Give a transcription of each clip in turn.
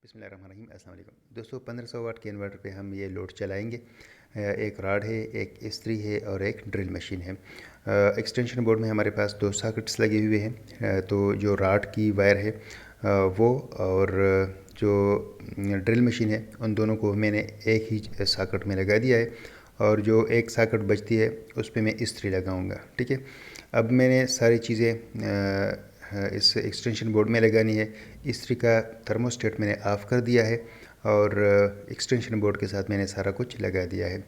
बिस्मिल्लाहिर्रहमानिर्रहीम। अस्सलाम वालेकुम दोस्तों, 1500 वाट के इन्वर्टर पे हम ये लोड चलाएंगे। एक राड है, एक इस्त्री है और एक ड्रिल मशीन है। एक्सटेंशन बोर्ड में हमारे पास दो सॉकेट्स लगे हुए हैं। तो जो राड की वायर है वो और जो ड्रिल मशीन है उन दोनों को मैंने एक ही सॉकेट में लगा दिया है और जो एक सॉकेट बचती है उस पर मैं इस्त्री लगाऊंगा। ठीक है, अब मैंने सारी चीज़ें इस एक्सटेंशन बोर्ड में लगानी है। इस्त्री का थर्मोस्टेट मैंने ऑफ़ कर दिया है और एक्सटेंशन बोर्ड के साथ मैंने सारा कुछ लगा दिया है।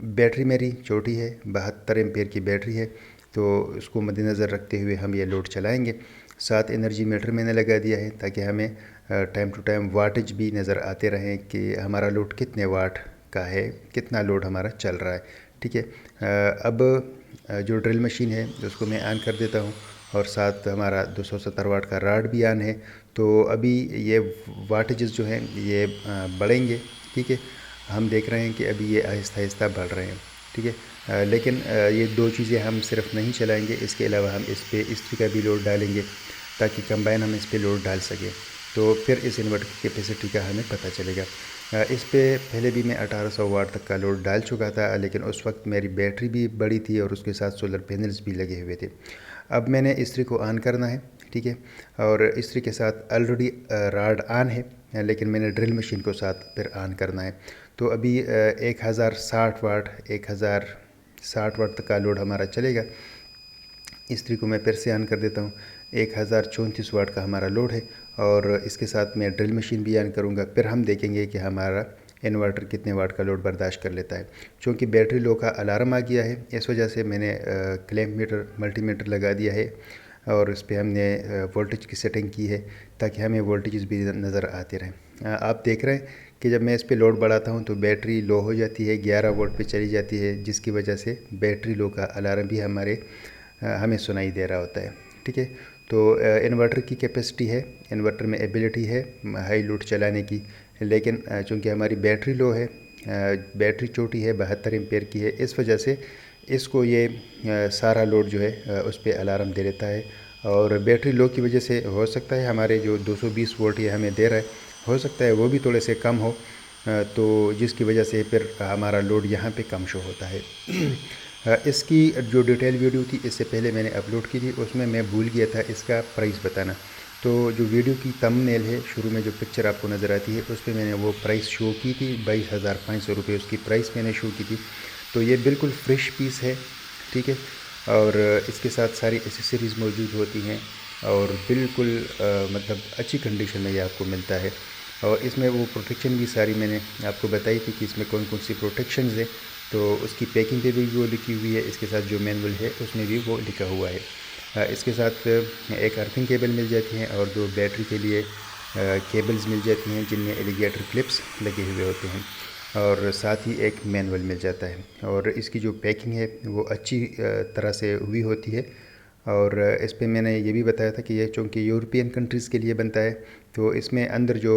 बैटरी मेरी छोटी है, 72 एम्पेयर की बैटरी है, तो उसको मद्देनज़र रखते हुए हम ये लोड चलाएंगे। साथ एनर्जी मीटर मैंने लगा दिया है ताकि हमें टाइम टू टाइम वाटेज भी नज़र आते रहें कि हमारा लोड कितने वाट का है, कितना लोड हमारा चल रहा है। ठीक है, अब जो ड्रिल मशीन है उसको मैं ऑन कर देता हूँ और साथ हमारा 270 वाट का राड भी ऑन है। तो अभी ये वाटेजेस जो हैं ये बढ़ेंगे। ठीक है, हम देख रहे हैं कि अभी ये आहिस्ता आहिस्ता बढ़ रहे हैं। ठीक है, लेकिन ये दो चीज़ें हम सिर्फ नहीं चलाएंगे, इसके अलावा हम इस पे इस्त्री का भी लोड डालेंगे ताकि कंबाइन हम इस पे लोड डाल सकें। तो फिर इस इन्वर्टर की कैपेसिटी का हमें पता चलेगा। इस पे पहले भी मैं 1800 वाट तक का लोड डाल चुका था, लेकिन उस वक्त मेरी बैटरी भी बड़ी थी और उसके साथ सोलर पैनल्स भी लगे हुए थे। अब मैंने इस्त्री को ऑन करना है। ठीक है, और इस्त्री के साथ ऑलरेडी राड ऑन है, लेकिन मैंने ड्रिल मशीन को साथ फिर ऑन करना है। तो अभी 1060 वाट तक का लोड हमारा चलेगा। इस्त्री को मैं फिर से ऑन कर देता हूँ। 1034 वाट का हमारा लोड है और इसके साथ मैं ड्रिल मशीन भी ऑन करूँगा। फिर हम देखेंगे कि हमारा इन्वर्टर कितने वाट का लोड बर्दाश्त कर लेता है। चूँकि बैटरी लो का अलार्म आ गया है, इस वजह से मैंने क्लैंप मीटर मल्टीमीटर लगा दिया है और इस पर हमने वोल्टेज की सेटिंग की है ताकि हमें वोल्टेज भी नज़र आते रहें। आप देख रहे हैं कि जब मैं इस पर लोड बढ़ाता हूँ तो बैटरी लो हो जाती है, 11 वोल्ट पे चली जाती है, जिसकी वजह से बैटरी लो का अलार्म भी हमें सुनाई दे रहा होता है। ठीक है, तो इन्वर्टर की कैपेसिटी है, इन्वर्टर में एबिलिटी है हाई लोड चलाने की, लेकिन चूँकि हमारी बैटरी लो है, बैटरी छोटी है, 72 एम्पेयर की है, इस वजह से इसको ये सारा लोड जो है उस पर अलार्म दे देता है। और बैटरी लो की वजह से हो सकता है हमारे जो 220 वोल्ट ये हमें दे रहा है, हो सकता है वो भी थोड़े से कम हो, तो जिसकी वजह से फिर हमारा लोड यहाँ पे कम शो होता है। इसकी जो डिटेल वीडियो थी इससे पहले मैंने अपलोड की थी, उसमें मैं भूल गया था इसका प्राइस बताना। तो जो वीडियो की थंबनेल है, शुरू में जो पिक्चर आपको नज़र आती है उस पर मैंने वो प्राइस शो की थी, 22,500 रुपये उसकी प्राइस मैंने शो की थी। तो ये बिल्कुल फ्रेश पीस है। ठीक है, और इसके साथ सारी एसेसरीज़ मौजूद होती हैं और बिल्कुल मतलब अच्छी कंडीशन में ये आपको मिलता है। और इसमें वो प्रोटेक्शन भी सारी मैंने आपको बताई थी कि इसमें कौन कौन सी प्रोटेक्शंस है, तो उसकी पैकिंग पे भी वो लिखी हुई है। इसके साथ जो मैनुअल है उसमें भी वो लिखा हुआ है। इसके साथ एक अर्थिंग केबल मिल जाती हैं और दो बैटरी के लिए केबल्स मिल जाती हैं जिनमें एलिगेटर क्लिप्स लगे हुए होते हैं, और साथ ही एक मैनुअल मिल जाता है। और इसकी जो पैकिंग है वो अच्छी तरह से हुई होती है। और इस पे मैंने ये भी बताया था कि ये चूँकि यूरोपियन कंट्रीज़ के लिए बनता है, तो इसमें अंदर जो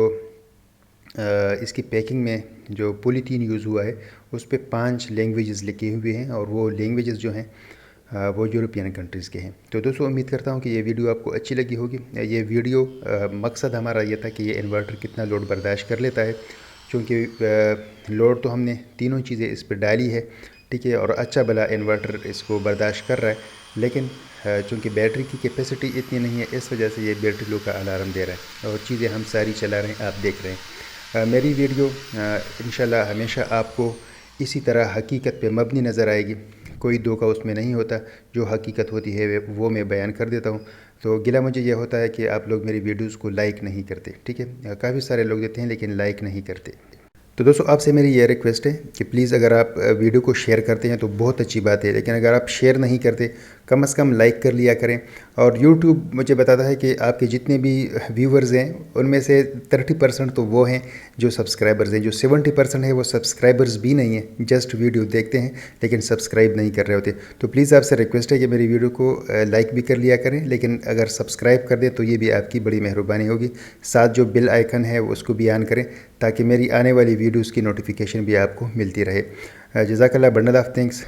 इसकी पैकिंग में जो पॉलीथीन यूज़ हुआ है उस पे 5 लैंग्वेजेस लिखे हुए हैं और वो लैंग्वेजेस जो हैं वो यूरोपियन कंट्रीज़ के हैं। तो दोस्तों, उम्मीद करता हूँ कि ये वीडियो आपको अच्छी लगी होगी। ये वीडियो मकसद हमारा ये था कि ये इन्वर्टर कितना लोड बर्दाश्त कर लेता है, क्योंकि लोड तो हमने तीनों चीज़ें इस पर डाली है। ठीक है, और अच्छा भला इन्वर्टर इसको बर्दाश्त कर रहा है, लेकिन चूँकि बैटरी की कैपेसिटी इतनी नहीं है, इस वजह से ये बैटरी लो का अलार्म दे रहा है और चीज़ें हम सारी चला रहे हैं, आप देख रहे हैं। मेरी वीडियो इंशाल्लाह हमेशा आपको इसी तरह हकीकत पे मबनी नज़र आएगी, कोई धोखा उसमें नहीं होता। जो हकीकत होती है वो मैं बयान कर देता हूँ। तो गिला मुझे ये होता है कि आप लोग मेरी वीडियोज़ को लाइक नहीं करते। ठीक है, काफ़ी सारे लोग देते हैं लेकिन लाइक नहीं करते। तो दोस्तों, आपसे मेरी ये रिक्वेस्ट है कि प्लीज़ अगर आप वीडियो को शेयर करते हैं तो बहुत अच्छी बात है, लेकिन अगर आप शेयर नहीं करते, कम से कम लाइक कर लिया करें। और यूट्यूब मुझे बताता है कि आपके जितने भी व्यूवर्स हैं उनमें से 30% तो वो हैं जो सब्सक्राइबर्स हैं, जो 70% है वो सब्सक्राइबर्स भी नहीं हैं, जस्ट वीडियो देखते हैं लेकिन सब्सक्राइब नहीं कर रहे होते। तो प्लीज़ आपसे रिक्वेस्ट है कि मेरी वीडियो को लाइक भी कर लिया करें, लेकिन अगर सब्सक्राइब कर दें तो ये भी आपकी बड़ी मेहरबानी होगी। साथ जो बेल आइकन है उसको भी ऑन करें ताकि मेरी आने वाली वीडियोज़ की नोटिफिकेशन भी आपको मिलती रहे। जज़ाकल्लाह, बंडल ऑफ थैंक्स।